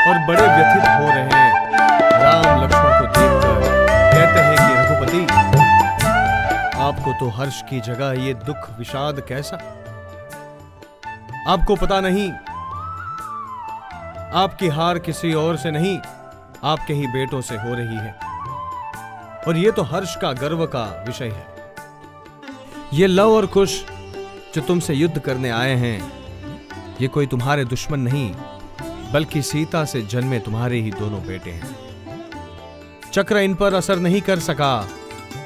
और बड़े व्यथित हो रहे हैं। राम लक्ष्मण को देखकर कहते हैं कि रघुपति, आपको तो हर्ष की जगह ये दुख विषाद कैसा? आपको पता नहीं, आपकी हार किसी और से नहीं, आपके ही बेटों से हो रही है, और ये तो हर्ष का गर्व का विषय है। ये लव और कुश जो तुमसे युद्ध करने आए हैं, ये कोई तुम्हारे दुश्मन नहीं, बल्कि सीता से जन्मे तुम्हारे ही दोनों बेटे हैं। चक्र इन पर असर नहीं कर सका,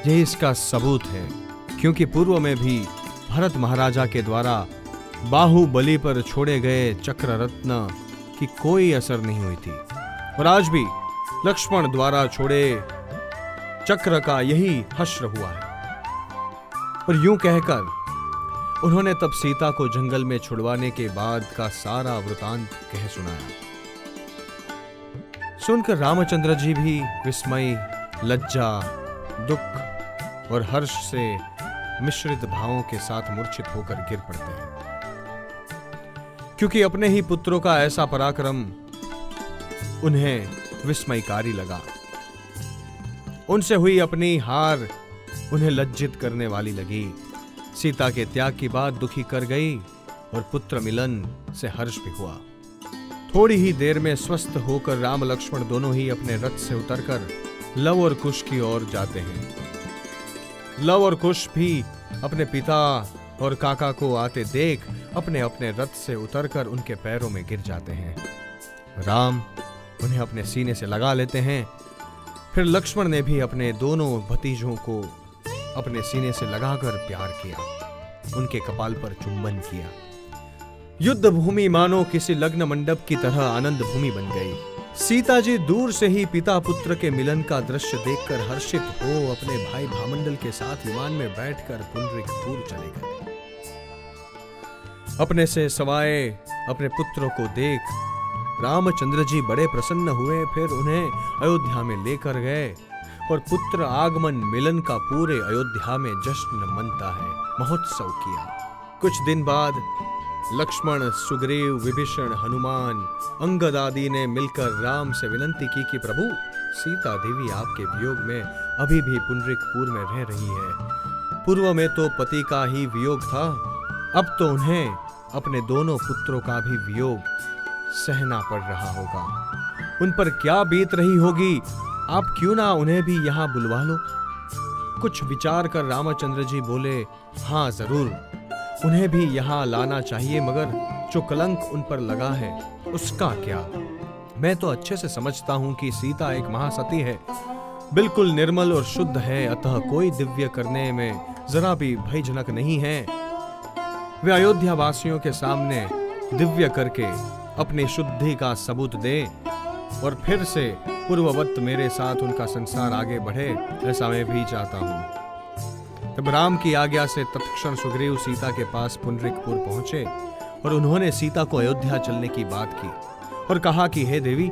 यही इसका सबूत है, क्योंकि पूर्व में भी भरत महाराजा के द्वारा बाहुबली पर छोड़े गए चक्र रत्न की कोई असर नहीं हुई थी, और आज भी लक्ष्मण द्वारा छोड़े चक्र का यही हश्र हुआ है। और यूं कहकर उन्होंने तब सीता को जंगल में छुड़वाने के बाद का सारा वृतांत कह सुनाया। सुनकर रामचंद्र जी भी विस्मय, लज्जा, दुख और हर्ष से मिश्रित भावों के साथ मूर्छित होकर गिर पड़ते हैं, क्योंकि अपने ही पुत्रों का ऐसा पराक्रम उन्हें विस्मयकारी लगा। उनसे हुई अपनी हार उन्हें लज्जित करने वाली लगी। सीता के त्याग की बात दुखी कर गई और पुत्र मिलन से हर्ष भी हुआ। थोड़ी ही देर में स्वस्थ होकर राम लक्ष्मण दोनों ही अपने रथ से उतरकर लव और कुश की ओर जाते हैं। लव और कुश भी अपने पिता और काका को आते देख अपने अपने रथ से उतरकर उनके पैरों में गिर जाते हैं। राम उन्हें अपने सीने से लगा लेते हैं। फिर लक्ष्मण ने भी अपने दोनों भतीजों को अपने सीने से लगाकर प्यार किया, उनके कपाल पर चुंबन किया। युद्ध भूमि मानो किसी लग्न मंडप की तरह आनंद भूमि बन गई। सीता जी दूर से ही पिता पुत्र के मिलन का दृश्य देखकर हर्षित हो अपने भाई भामंडल के साथ विमान में बैठकर पुंडरीकपुर चले गए। अपने से सवाए अपने पुत्रों को देख रामचंद्र जी बड़े प्रसन्न हुए। फिर उन्हें अयोध्या में लेकर गए और पुत्र आगमन मिलन का पूरे अयोध्या में जश्न मनता है, महोत्सव किया। कुछ दिन बाद लक्ष्मण, सुग्रीव, विभीषण, हनुमान, अंगद आदि ने मिलकर राम से विनती की कि प्रभु, सीता देवी आपके वियोग में अभी भी पुंडरीकपुर में रह रही है। पूर्व में तो पति का ही वियोग था, अब तो उन्हें अपने दोनों पुत्रों का भी वियोग सहना पड़ रहा होगा। उन पर क्या बीत रही होगी, आप क्यों ना उन्हें भी यहां बुलवा लो। कुछ विचार कर रामचंद्र जी बोले, हाँ जरूर, उन्हें भी यहां लाना चाहिए, मगर जो कलंक उन पर लगा है उसका क्या? मैं तो अच्छे से समझता हूं कि सीता एक महासती है, बिल्कुल निर्मल और शुद्ध है, अतः कोई दिव्य करने में जरा भी भयजनक नहीं है। वे अयोध्या वासियों के सामने दिव्य करके अपनी शुद्धि का सबूत दे और फिर से पूर्ववत मेरे साथ उनका संसार आगे बढ़े, ऐसा मैं भी चाहता हूं। तब राम की आज्ञा से तत्क्षण सुग्रीव सीता के पास पुंडरीकपुर पहुंचे और उन्होंने सीता को अयोध्या चलने की बात की और कहा कि हे देवी,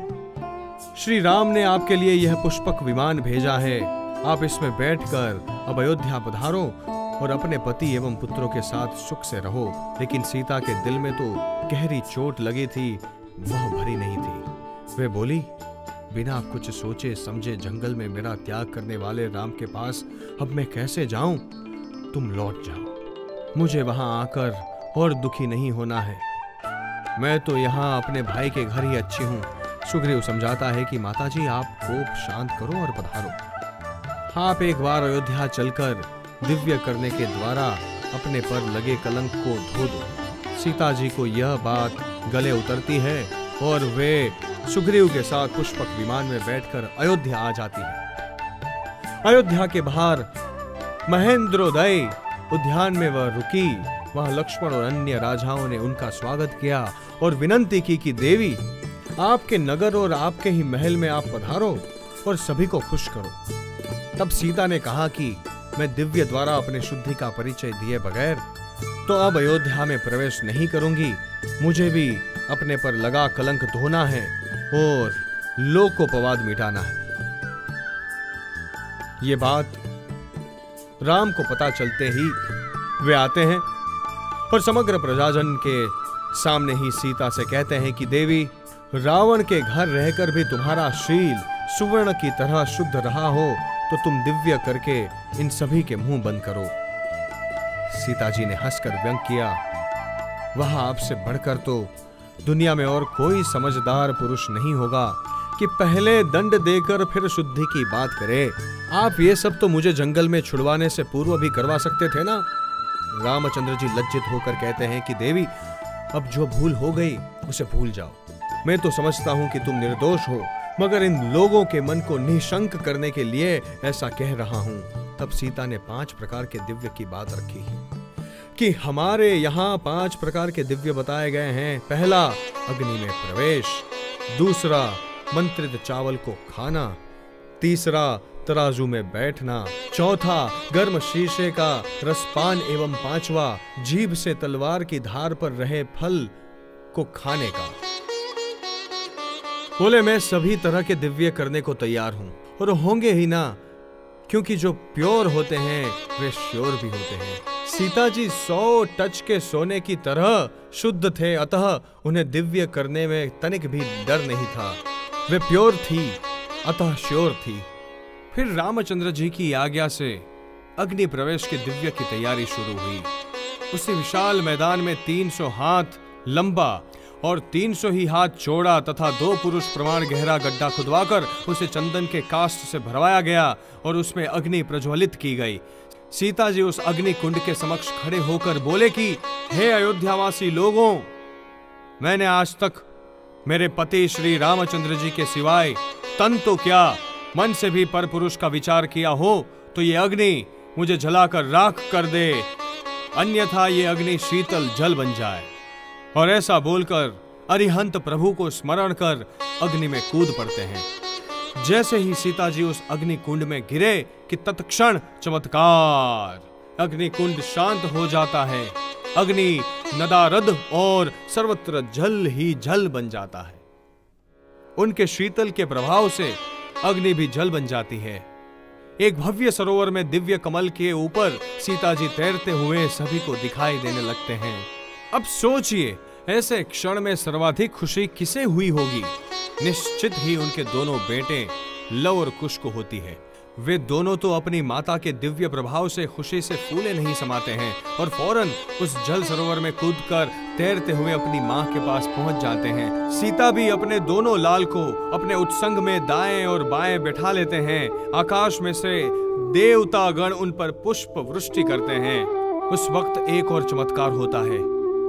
श्री राम ने आपके लिए यह पुष्पक विमान भेजा है, आप इसमें बैठकर अब अयोध्या पधारो और अपने पति एवं पुत्रों के साथ सुख से रहो। लेकिन सीता के दिल में तो गहरी चोट लगी थी, वह भरी नहीं थी। वे बोली, बिना कुछ सोचे समझे जंगल में मेरा त्याग करने वाले राम के पास अब मैं कैसे जाऊं? तुम लौट जाओ, मुझे वहां आकर और दुखी नहीं होना है। मैं तो यहाँ अपने भाई के घर ही अच्छी हूँ। सुग्रीव समझाता है कि माताजी, आप कोप शांत करो और पधारो। आप एक बार अयोध्या चलकर दिव्य करने के द्वारा अपने पर लगे कलंक को धो दो। सीता जी को यह बात गले उतरती है और वे सुग्रीव के साथ पुष्पक विमान में बैठकर अयोध्या आ जाती है। अयोध्या के बाहर महेंद्रोदय उद्यान में वह रुकी। वहां लक्ष्मण और अन्य राजाओं ने उनका स्वागत किया और विनती की कि देवी, आपके नगर और आपके ही महल में आप पधारो और सभी को खुश करो। तब सीता ने कहा कि मैं दिव्य द्वारा अपने शुद्धि का परिचय दिए बगैर तो अब अयोध्या में प्रवेश नहीं करूंगी। मुझे भी अपने पर लगा कलंक धोना है और लोकोपवाद मिटाना है। ये बात राम को पता चलते ही वे आते हैं और समग्र प्रजाजन के सामने ही सीता से कहते हैं कि देवी, रावण के घर रहकर भी तुम्हारा शील सुवर्ण की तरह शुद्ध रहा हो तो तुम दिव्य करके इन सभी के मुंह बंद करो। सीता जी ने हंसकर व्यंग किया, वह आपसे बढ़कर तो दुनिया में और कोई समझदार पुरुष नहीं होगा कि पहले दंड देकर फिर शुद्धि की बात करे। आप ये सब तो मुझे जंगल में छुड़वाने से पूर्व भी करवा सकते थे ना। रामचंद्र जी लज्जित होकर कहते हैं कि देवी, अब जो भूल हो गई उसे भूल जाओ। मैं तो समझता हूं कि तुम निर्दोष हो, मगर इन लोगों के मन को निशंक करने के लिए ऐसा कह रहा हूं। तब सीता ने 5 प्रकार के दिव्य की बात रखी कि हमारे यहाँ 5 प्रकार के दिव्य बताए गए हैं। पहला, अग्नि में प्रवेश। दूसरा, मंत्रित चावल को खाना। तीसरा, तराजू में बैठना। चौथा, गर्म शीशे का रसपान। एवं 5वां, जीभ से तलवार की धार पर रहे फल को खाने का। बोले, मैं सभी तरह के दिव्य करने को तैयार हूं, और होंगे ही ना, क्योंकि जो प्योर होते हैं वे श्योर भी होते हैं। सीता जी 100 टच के सोने की तरह शुद्ध थे, अतः उन्हें दिव्य करने में तनिक भी डर नहीं था। वे प्योर थी, अतः श्योर थी। फिर रामचंद्र जी की आज्ञा से अग्नि प्रवेश के दिव्य की तैयारी शुरू हुई। उसी विशाल मैदान में 300 हाथ लंबा और 300 ही हाथ चौड़ा तथा 2 पुरुष प्रमाण गहरा गड्ढा खुदवाकर उसे चंदन के काष्ठ से भरवाया गया और उसमें अग्नि प्रज्वलित की गई। सीता जी उस अग्नि कुंड के समक्ष खड़े होकर बोले कि हे अयोध्यावासी लोगों, मैंने आज तक मेरे पति श्री रामचंद्र जी के सिवाय तन तो क्या, मन से भी पर पुरुष का विचार किया हो तो ये अग्नि मुझे जलाकर राख कर दे, अन्यथा ये अग्नि शीतल जल बन जाए। और ऐसा बोलकर अरिहंत प्रभु को स्मरण कर अग्नि में कूद पड़ते हैं। जैसे ही सीता जी उस अग्नि कुंड में गिरे कि तत्क्षण चमत्कार, अग्नि कुंड शांत हो जाता है। अग्नि नदारद और सर्वत्र जल ही जल बन जाता है। उनके शीतल के प्रभाव से अग्नि भी जल बन जाती है। एक भव्य सरोवर में दिव्य कमल के ऊपर सीता जी तैरते हुए सभी को दिखाई देने लगते हैं। अब सोचिए, ऐसे क्षण में सर्वाधिक खुशी किसे हुई होगी? निश्चित ही उनके दोनों बेटे लव और कुश को होती है। वे दोनों तो अपनी माता के दिव्य प्रभाव से खुशी से फूले नहीं समाते हैं और फौरन उस जल सरोवर में कूदकर तैरते हुए अपनी मां के पास पहुंच जाते हैं। सीता भी अपने दोनों लाल को अपने उत्संग में दाएं और बाएं बैठा लेते हैं। आकाश में से देवता गण उन पर पुष्प वृष्टि करते हैं। उस वक्त एक और चमत्कार होता है।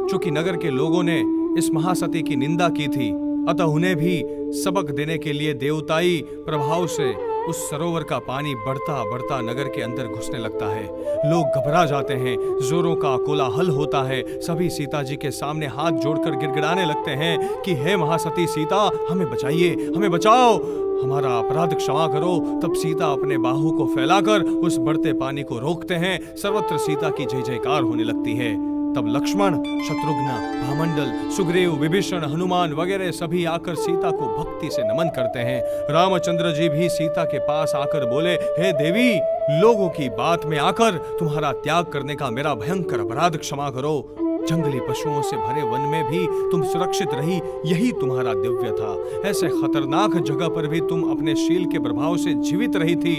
चूंकि नगर के लोगों ने इस महासती की निंदा की थी, अतः उन्हें भी सबक देने के लिए देवताई प्रभाव से उस सरोवर का पानी बढ़ता बढ़ता नगर के अंदर घुसने लगता है। लोग घबरा जाते हैं, जोरों का कोलाहल होता है। सभी सीता जी के सामने हाथ जोड़कर गिड़गिड़ाने लगते हैं कि हे महासती सीता, हमें बचाइए, हमें बचाओ, हमारा अपराध क्षमा करो। तब सीता अपने बाहु को फैलाकर उस बढ़ते पानी को रोकते हैं। सर्वत्र सीता की जय जयकार होने लगती है। तब लक्ष्मण, शत्रुघ्न, भामंडल, सुग्रीव, विभीषण, हनुमान वगैरह सभी आकर सीता को भक्ति से नमन करते हैं। रामचंद्र जी भी सीता के पास आकर बोले, हे देवी, लोगों की बात में आकर तुम्हारा त्याग करने का मेरा भयंकर अपराध क्षमा करो। जंगली पशुओं से भरे वन में भी तुम सुरक्षित रही, यही तुम्हारा दिव्य था। ऐसे खतरनाक जगह पर भी तुम अपने शील के प्रभाव से जीवित रही थी।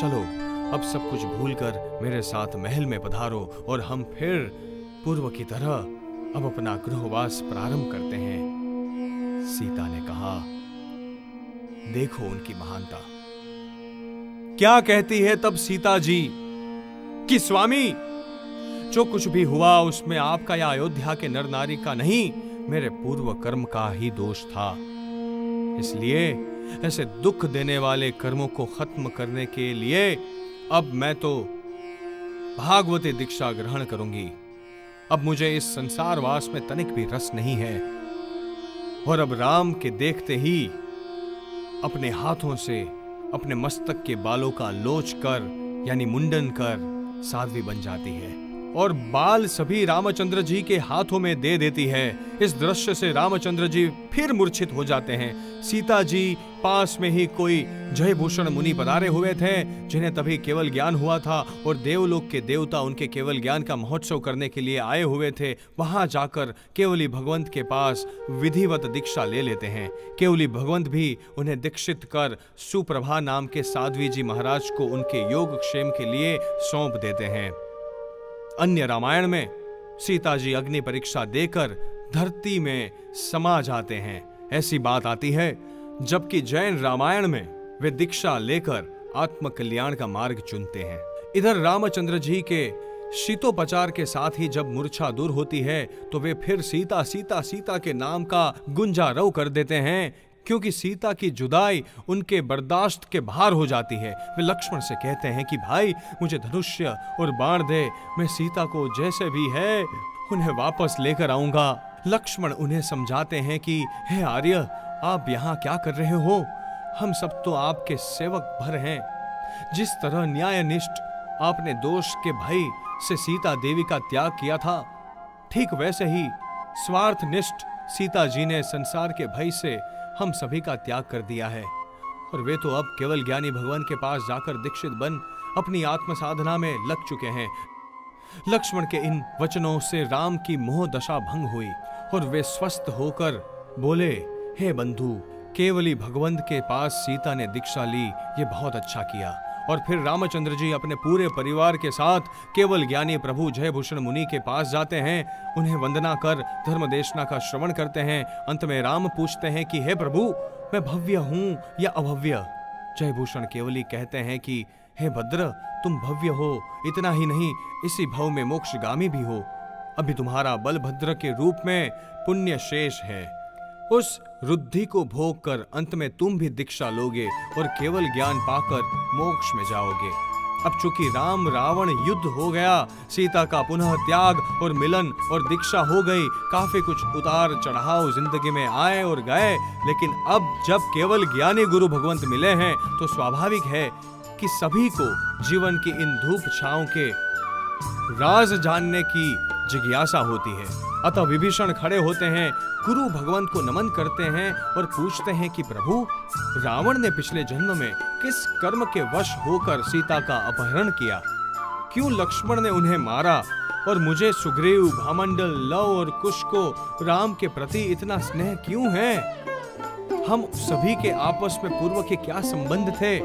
चलो, अब सब कुछ भूलकर मेरे साथ महल में पधारो और हम फिर पूर्व की तरह अब अपना गृहवास प्रारंभ करते हैं। सीता ने कहा, देखो उनकी महानता। क्या कहती है तब सीता जी कि स्वामी, जो कुछ भी हुआ उसमें आपका या अयोध्या के नर नारी का नहीं, मेरे पूर्व कर्म का ही दोष था। इसलिए ऐसे दुख देने वाले कर्मों को खत्म करने के लिए अब मैं तो भागवती दीक्षा ग्रहण करूंगी। अब मुझे इस संसारवास में तनिक भी रस नहीं है। और अब राम के देखते ही अपने हाथों से अपने मस्तक के बालों का लोच कर यानी मुंडन कर साध्वी बन जाती है। और बाल सभी रामचंद्र जी के हाथों में दे देती है। इस दृश्य से रामचंद्र जी फिर मूर्छित हो जाते हैं। सीता जी पास में ही कोई जयभूषण मुनि पधारे हुए थे, जिन्हें तभी केवल ज्ञान हुआ था और देवलोक के देवता उनके केवल ज्ञान का महोत्सव करने के लिए आए हुए थे। वहां जाकर केवली भगवंत के पास विधिवत दीक्षा ले लेते हैं। केवली भगवंत भी उन्हें दीक्षित कर सुप्रभा नाम के साध्वी जी महाराज को उनके योगक्षेम के लिए सौंप देते हैं। अन्य रामायण में सीता जी अग्नि परीक्षा देकर धरती में समा जाते हैं, ऐसी बात आती है। जबकि जैन रामायण में वे दीक्षा लेकर आत्म कल्याण का मार्ग चुनते हैं। इधर रामचंद्र जी के शीतोपचार के साथ ही जब मूर्छा दूर होती है तो वे फिर सीता सीता सीता के नाम का गुंजारव कर देते हैं, क्योंकि सीता की जुदाई उनके बर्दाश्त के बाहर हो जाती है। वे लक्ष्मण से कहते हैं कि भाई मुझे धनुष्य और बाण दे, मैं सीता को जैसे भी है उन्हें वापस लेकर आऊंगा। लक्ष्मण उन्हें समझाते हैं कि हे आर्य, आप यहाँ क्या कर रहे हो? हम सब तो आपके सेवक भर हैं। जिस तरह न्यायनिष्ठ आपने दोष के भय से सीता देवी का त्याग किया था, ठीक वैसे ही स्वार्थनिष्ठ सीता जी ने संसार के भय से हम सभी का त्याग कर दिया है। और वे तो अब केवल ज्ञानी भगवान के पास जाकर दीक्षित बन अपनी आत्म साधना में लग चुके हैं। लक्ष्मण के इन वचनों से राम की मोह दशा भंग हुई और वे स्वस्थ होकर बोले, हे बंधु, केवली भगवंत के पास सीता ने दीक्षा ली, ये बहुत अच्छा किया। और फिर रामचंद्र जी अपने पूरे परिवार के साथ केवल ज्ञानी प्रभु जयभूषण मुनि के पास जाते हैं, उन्हें वंदना कर धर्मदेशना का श्रवण करते हैं। अंत में राम पूछते हैं कि हे प्रभु, मैं भव्य हूं या अभव्य? जयभूषण केवली कहते हैं कि हे भद्र, तुम भव्य हो, इतना ही नहीं इसी भव में मोक्षगामी भी हो। अभी तुम्हारा बलभद्र के रूप में पुण्य शेष है। उस रुद्धि को भोग कर अंत में तुम भी दीक्षा लोगे और केवल ज्ञान पाकर मोक्ष में जाओगे। अब चूंकि राम रावण युद्ध हो गया, सीता का पुनः त्याग और मिलन और दीक्षा हो गई, काफी कुछ उतार चढ़ाव जिंदगी में आए और गए, लेकिन अब जब केवल ज्ञानी गुरु भगवंत मिले हैं तो स्वाभाविक है कि सभी को जीवन की इन धूप छांव के राज जानने की जिज्ञासा होती है। अतः विभीषण खड़े होते हैं, गुरु भगवंत को नमन करते हैं और पूछते हैं कि प्रभु, रावण ने पिछले जन्म में किस कर्म के वश होकर सीता का अपहरण किया? क्यों लक्ष्मण ने उन्हें मारा? और मुझे सुग्रीव, भामंडल, लव और कुश को राम के प्रति इतना स्नेह क्यों है? हम सभी के आपस में पूर्व के क्या संबंध थे?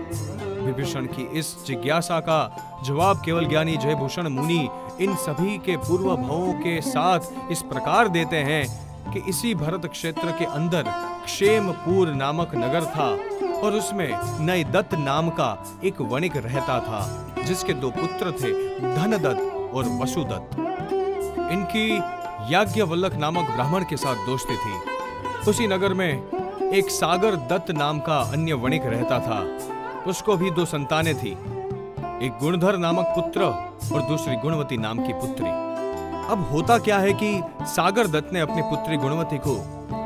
विभीषण की इस जिज्ञासा का जवाब केवल ज्ञानी जयभूषण मुनि इन सभी के पूर्व भवों के साथ इस प्रकार देते हैं कि इसी भरत क्षेत्र के अंदर क्षेमपुर नामक नगर था और उसमें नयदत्त नाम का एक वणिक रहता था, जिसके दो पुत्र थे, धनदत्त और वसुदत्त। इनकी याज्ञवल्लक नामक ब्राह्मण के साथ दोस्ती थी। उसी नगर में एक सागर दत्त नाम का अन्य वणिक रहता था। उसको भी दो संतानें थी, एक गुणधर नामक पुत्र और दूसरी गुणवती नाम की पुत्री। अब होता क्या है कि सागर दत्त ने अपनी पुत्री गुणवती को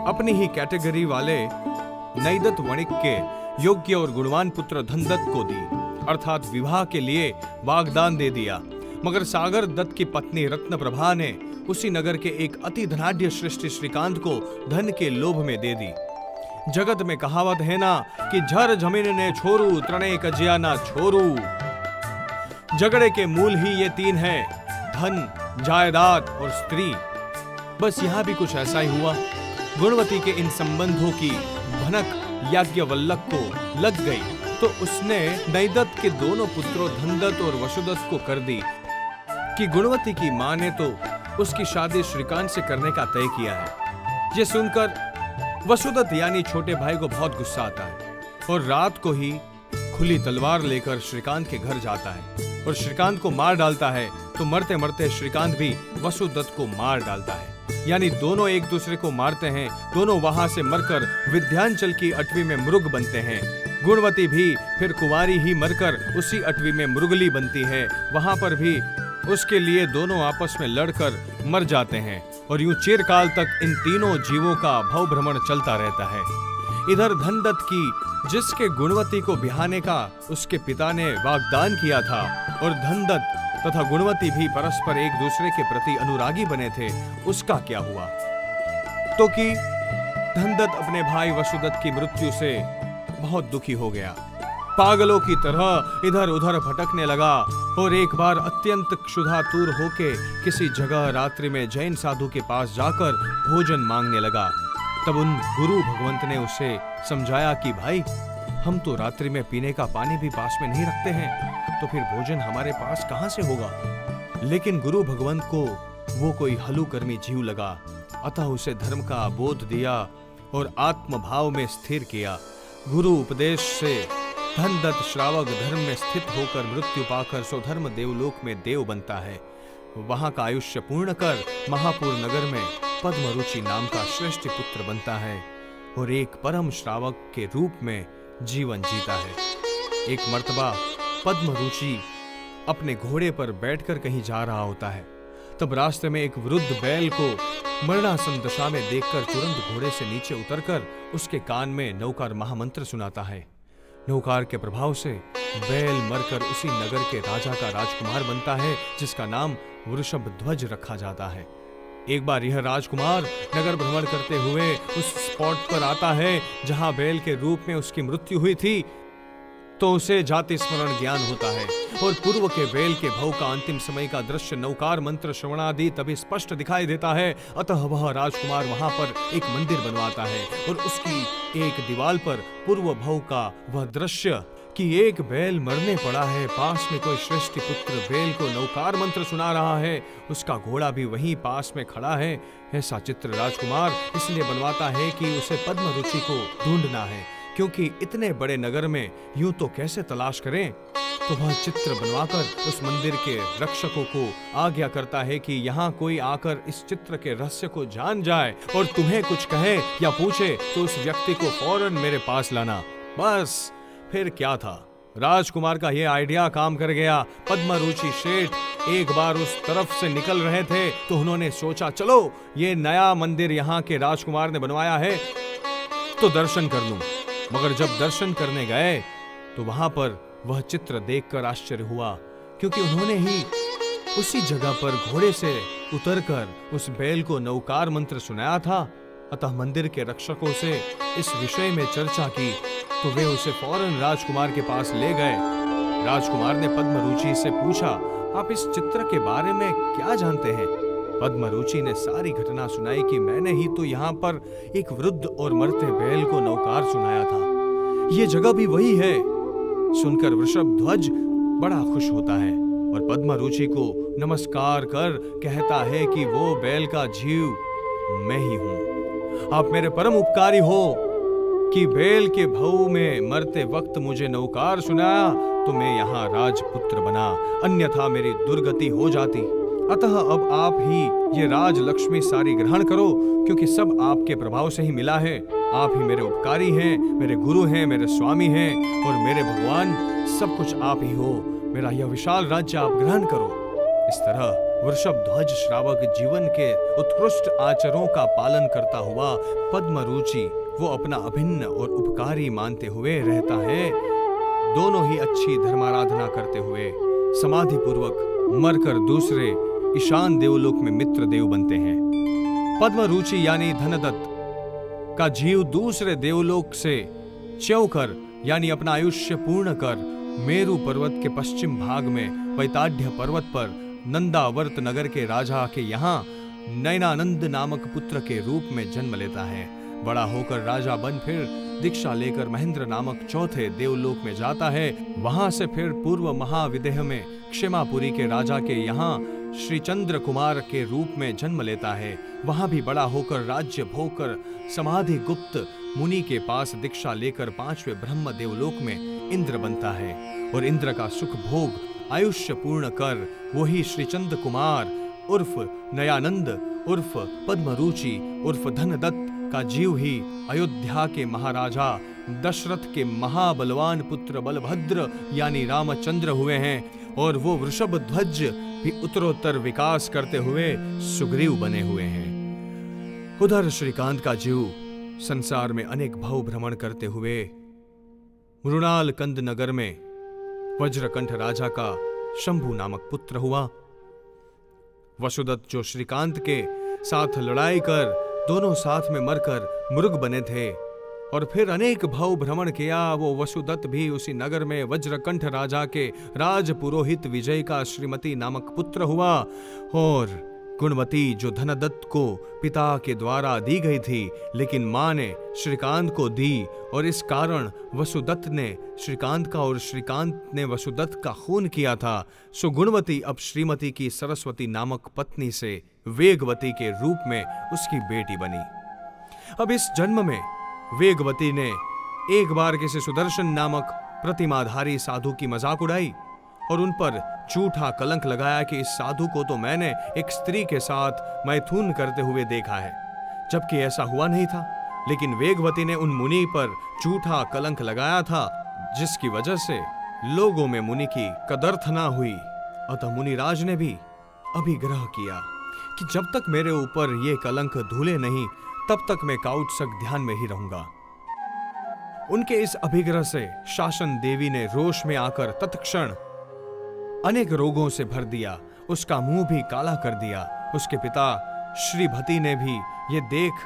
अपनी ही कैटेगरी वाले नयदत्त वणिक के योग्य और गुणवान पुत्र धनदत्त को दी, अर्थात विवाह के लिए वाग्दान दे दिया। मगर सागर दत्त की पत्नी रत्नप्रभा ने उसी नगर के एक अति धनाढ्य श्रेष्ठी श्रीकांत को धन के लोभ में दे दी। जगत में कहावत है ना कि झर जमीन ने छोरू, त्रणे कजिया ना छोरू। झगड़े के मूल ही ये तीन हैं, धन, जायदाद और स्त्री। बस यहाँ भी कुछ ऐसा ही हुआ। गुणवती के इन संबंधों की भनक याज्ञवल्लक को लग गई तो उसने नयदत्त के दोनों पुत्रों धनदत्त और वसुदत्त को कर दी कि गुणवती की मां ने तो उसकी शादी श्रीकांत से करने का तय किया है। ये सुनकर वसुदत्त यानी छोटे भाई को बहुत गुस्सा आता है और रात को ही खुली तलवार लेकर श्रीकांत के घर जाता है और श्रीकांत को मार डालता है। तो मरते मरते श्रीकांत भी वसुदत्त को मार डालता है, यानी दोनों एक दूसरे को मारते हैं। दोनों वहां से मरकर विंध्याचल की अटवी में मृग बनते हैं। गुणवती भी फिर कुंवारी ही मरकर उसी अटवी में मृगली बनती है। वहां पर भी उसके लिए दोनों आपस में लड़कर मर जाते हैं और यूं चिरकाल तक इन तीनों जीवों का भव भ्रमण चलता रहता है। इधर धनदत्त की, जिसके गुणवती को बिहाने का उसके पिता ने वाग्दान किया था, और धनदत्त तथा गुणवती भी परस्पर एक दूसरे के प्रति अनुरागी बने थे, उसका क्या हुआ? तो कि धनदत्त अपने भाई वसुदत्त की मृत्यु से बहुत दुखी हो गया, पागलों की तरह इधर उधर भटकने लगा और एक बार अत्यंत क्षुधातुर होके किसी जगह रात्रि में जैन साधु के पास जाकर भोजन मांगने लगा। तब उन गुरु भगवंत ने उसे समझाया कि भाई, हम तो रात्रि में पीने का पानी भी पास में नहीं रखते हैं, तो फिर भोजन हमारे पास कहां से होगा? लेकिन गुरु भगवंत को वो कोई हलुकर्मी जीव लगा, अतः उसे धर्म का बोध दिया और आत्मभाव में स्थिर किया। गुरु उपदेश से धनदत्त श्रावक धर्म में स्थित होकर मृत्यु पाकर स्वधर्म देवलोक में देव बनता है। वहां का आयुष्य पूर्ण कर महापुर नगर में पद्मरुचि नाम का श्रेष्ठ पुत्र बनता है और एक परम श्रावक के रूप में जीवन जीता है। एक मर्तबा पद्मरुचि अपने घोड़े पर बैठकर कहीं जा रहा होता है। तब रास्ते में एक वृद्ध बैल को मरणासन दशा में देखकर तुरंत घोड़े से नीचे उतरकर उसके कान में नौकार महामंत्र सुनाता है। नौकार के प्रभाव से बैल मरकर उसी नगर के राजा का राजकुमार बनता है, जिसका नाम वृषभध्वज रखा जाता है। एक बार यह राजकुमार नगर भ्रमण करते हुए उस स्पॉट पर आता है जहां बैल के रूप में उसकी मृत्यु हुई थी, तो उसे जाति स्मरण ज्ञान होता है और पूर्व के बैल के भव का अंतिम समय का दृश्य नौकार मंत्र श्रवणादि तभी स्पष्ट दिखाई देता है। अतः वह राजकुमार वहां पर एक मंदिर बनवाता है और उसकी एक दीवार पर पूर्व भव का वह दृश्य कि एक बैल मरने पड़ा है, पास में कोई श्रेष्ठ पुत्र बैल को नौकार मंत्र सुना रहा है, उसका घोड़ा भी वहीं पास में खड़ा है, ऐसा चित्र राजकुमार इसलिए बनवाता है कि उसे पद्मरुचि को ढूंढना है, क्योंकि इतने बड़े नगर में यूं तो कैसे तलाश करें। तो वह चित्र बनवाकर उस मंदिर के रक्षकों को आज्ञा करता है कि यहाँ कोई आकर इस चित्र के रहस्य को जान जाए और तुम्हें कुछ कहे या पूछे तो उस व्यक्ति को फौरन मेरे पास लाना। बस फिर क्या था, राजकुमार का यह आइडिया काम कर गया। पद्मरुचि शेठ एक बार उस तरफ से निकल रहे थे तो उन्होंने सोचा, चलो ये नया मंदिर यहाँ के राजकुमार ने बनवाया है तो दर्शन कर लूं। मगर जब दर्शन करने गए तो वहां पर वह चित्र देखकर आश्चर्य हुआ, क्योंकि उन्होंने ही उसी जगह पर घोड़े से उतरकर उस बैल को नौकार मंत्र सुनाया था। अतः मंदिर के रक्षकों से इस विषय में चर्चा की तो वे उसे फौरन राजकुमार के पास ले गए। राजकुमार ने पद्मरुचि से पूछा, आप इस चित्र के बारे में क्या जानते हैं? पद्मरुचि ने सारी घटना सुनाई कि मैंने ही तो यहाँ पर एक वृद्ध और मरते बैल को नौकार सुनाया था, ये जगह भी वही है। सुनकर वृषभध्वज बड़ा खुश होता है और पद्मरुचि को नमस्कार कर कहता है कि वो बैल का जीव मैं ही हूं। आप मेरे परम उपकारी हो कि बैल के भव में मरते वक्त मुझे नौकार सुनाया तो मैं यहाँ राजपुत्र बना, अन्यथा मेरी दुर्गति हो जाती। अतः अब आप ही ये राज लक्ष्मी सारी ग्रहण करो, क्योंकि सब आपके प्रभाव से ही मिला है। आप ही मेरे उपकारी हैं, मेरे गुरु हैं, मेरे स्वामी हैं और मेरे भगवान, सब कुछ आप ही हो। मेरा यह विशाल राज्य आप ग्रहण करो। इस तरह वृषभध्वज श्रावक जीवन के उत्कृष्ट आचरणों का पालन करता हुआ पद्मरुचि वो अपना अभिन्न और उपकारी मानते हुए रहता है। दोनों ही अच्छी धर्माराधना करते हुए समाधि पूर्वक मरकर दूसरे ईशान देवलोक में मित्र देव बनते हैं। पद्मरुचि यानी धनदत्त का जीव दूसरे देवलोक से च्यों कर यानी अपना आयुष्य पूर्ण कर मेरु पर्वत के पश्चिम भाग में वैताढ़्य पर्वत पर नंदावर्त नगर के राजा के यहाँ नयनानंद नामक पुत्र के रूप में जन्म लेता है। बड़ा होकर राजा बन फिर दीक्षा लेकर महेंद्र नामक चौथे देवलोक में जाता है। वहां से फिर पूर्व महाविदेह में क्षेमापुरी के राजा के यहाँ श्री चंद्र कुमार के रूप में जन्म लेता है। वहां भी बड़ा होकर राज्य भोग कर समाधि गुप्त मुनि के पास दीक्षा लेकर पांचवें ब्रह्म देवलोक में इंद्र बनता है और इंद्र का सुख भोग आयुष्य पूर्ण कर वही श्री चंद्र कुमार उर्फ नयानंद उर्फ पद्मरुचि उर्फ धनदत्त का जीव ही अयोध्या के महाराजा दशरथ के महाबलवान पुत्र बलभद्र यानी रामचंद्र हुए हैं और वो वृषभध्वज भी उत्तरोत्तर विकास करते हुए सुग्रीव बने हुए हैं। उधर श्रीकांत का जीव संसार में अनेक भव भ्रमण करते हुए मृणाल कंद नगर में वज्रकंठ राजा का शंभु नामक पुत्र हुआ। वसुदत्त जो श्रीकांत के साथ लड़ाई कर दोनों साथ में मरकर मृग बने थे और फिर अनेक भाव भ्रमण किया, वो वसुदत्त भी उसी नगर में वज्रकंठ राजा के राज पुरोहित विजय का श्रीमती नामक पुत्र हुआ। और गुणवती जो धनदत्त को पिता के द्वारा दी गई थी, लेकिन मां ने श्रीकांत को दी, और इस कारण वसुदत्त ने श्रीकांत का और श्रीकांत ने वसुदत्त का खून किया था। सो गुणवती अब श्रीमती की सरस्वती नामक पत्नी से वेगवती के रूप में उसकी बेटी बनी। अब इस जन्म में वेगवती ने एक बार किसी सुदर्शन नामक प्रतिमाधारी साधु की मजाक उड़ाई और उन पर झूठा कलंक लगाया कि इस साधु को तो मैंने एक स्त्री के साथ मैथुन करते हुए देखा है, जबकि ऐसा हुआ नहीं था। लेकिन वेगवती ने उन मुनि पर झूठा कलंक लगाया था, जिसकी वजह से लोगों में मुनि की कदरथना हुई। अतः मुनिराज ने भी अभिग्रह किया कि जब तक मेरे ऊपर ये कलंक धुले नहीं, तब तक मैं काउत्सक ध्यान में ही रहूंगा। उनके इस अभिग्रह से शासन देवी ने रोष में आकर तत्क्षण अनेक रोगों से भर दिया, उसका मुंह भी काला कर दिया। उसके पिता श्रीभति ने भी ये देख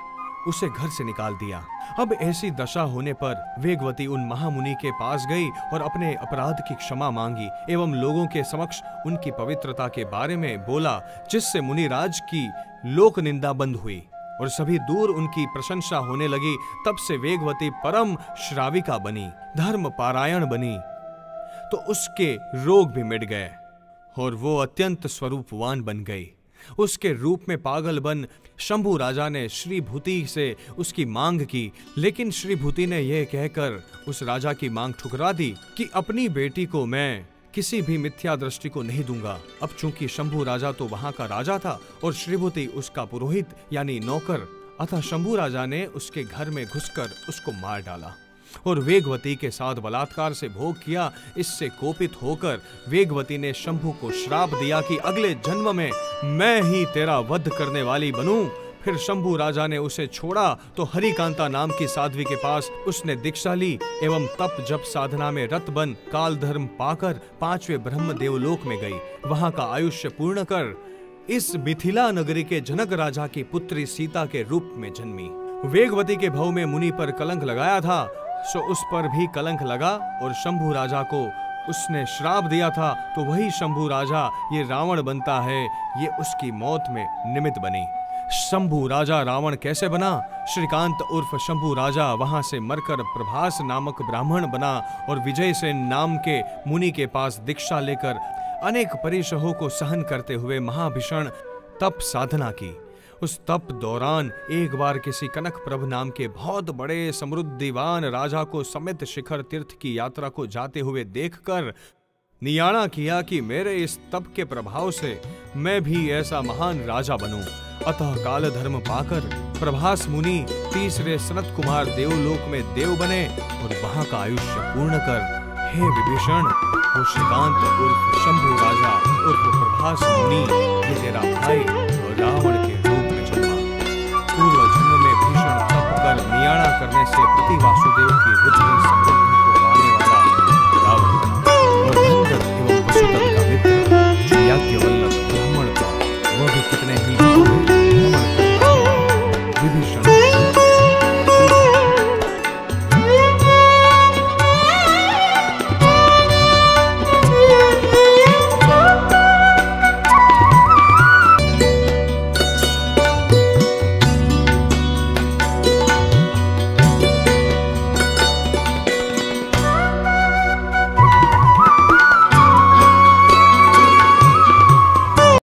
उसे घर से निकाल दिया। अब ऐसी दशा होने पर वेगवती उन महामुनि के पास गई और अपने अपराध की क्षमा मांगी एवं लोगों के समक्ष उनकी पवित्रता के बारे में बोला, जिससे मुनिराज की लोक निंदा बंद हुई और सभी दूर उनकी प्रशंसा होने लगी। तब से वेगवती परम श्राविका बनी, धर्म पारायण बनी, तो उसके रोग भी मिट गए और वो अत्यंत स्वरूपवान बन गई। उसके रूप में पागल बन शंभु राजा ने श्रीभूति से उसकी मांग की, लेकिन श्रीभूति ने यह कहकर उस राजा की मांग ठुकरा दी कि अपनी बेटी को मैं किसी भी मिथ्या दृष्टि को नहीं दूंगा। अब चूंकि शंभु राजा तो वहां का राजा था और श्रीभूति उसका पुरोहित यानी नौकर, अतः शंभु राजा ने उसके घर में घुसकर उसको मार डाला और वेगवती के साथ बलात्कार से भोग किया। इससे कोपित होकर वेगवती ने शंभु को श्राप दिया कि अगले जन्म में मैं ही तेरा वध करने वाली बनूं। फिर शंभु राजा ने उसे छोड़ा तो हरिकांता नाम की साध्वी के पास उसने दीक्षा ली एवं तप जप साधना में रत बन काल धर्म पाकर 5वें ब्रह्म देवलोक में गई। वहां का आयुष्य पूर्ण कर इस मिथिला नगरी के जनक राजा की पुत्री सीता के रूप में जन्मी। वेगवती के भव में मुनि पर कलंक लगाया था, सो उस पर भी कलंक लगा और शंभु राजा को उसने श्राप दिया था, तो वही शंभु राजा ये रावण बनता है। ये उसकी मौत में निमित्त बनी। शंभु राजा रावण कैसे बना? श्रीकांत उर्फ शंभु राजा वहां से मरकर प्रभास नामक ब्राह्मण बना और विजयसेन नाम के मुनि के पास दीक्षा लेकर अनेक परिसहों को सहन करते हुए महाभीषण तप साधना की। उस तप दौरान एक बार किसी कनक प्रभ नाम के बहुत बड़े समृद्धिवान राजा को समित शिखर तीर्थ की यात्रा को जाते हुए देखकर नियाणा किया कि मेरे इस तप के प्रभाव से मैं भी ऐसा महान राजा बनूं। अतः काल धर्म पाकर प्रभास मुनि तीसरे सनत कुमार देवलोक में देव बने और वहां का आयुष्य पूर्ण कर हे विभीषण, वो श्रीकांत उर्फ शंभु राजा उर्फ प्रभास मुनि ये तेरा भाई रावण के रूप में जन्मा। पूर्व जन्म में भीषण तप कर नियाणा करने से पति वासुदेव की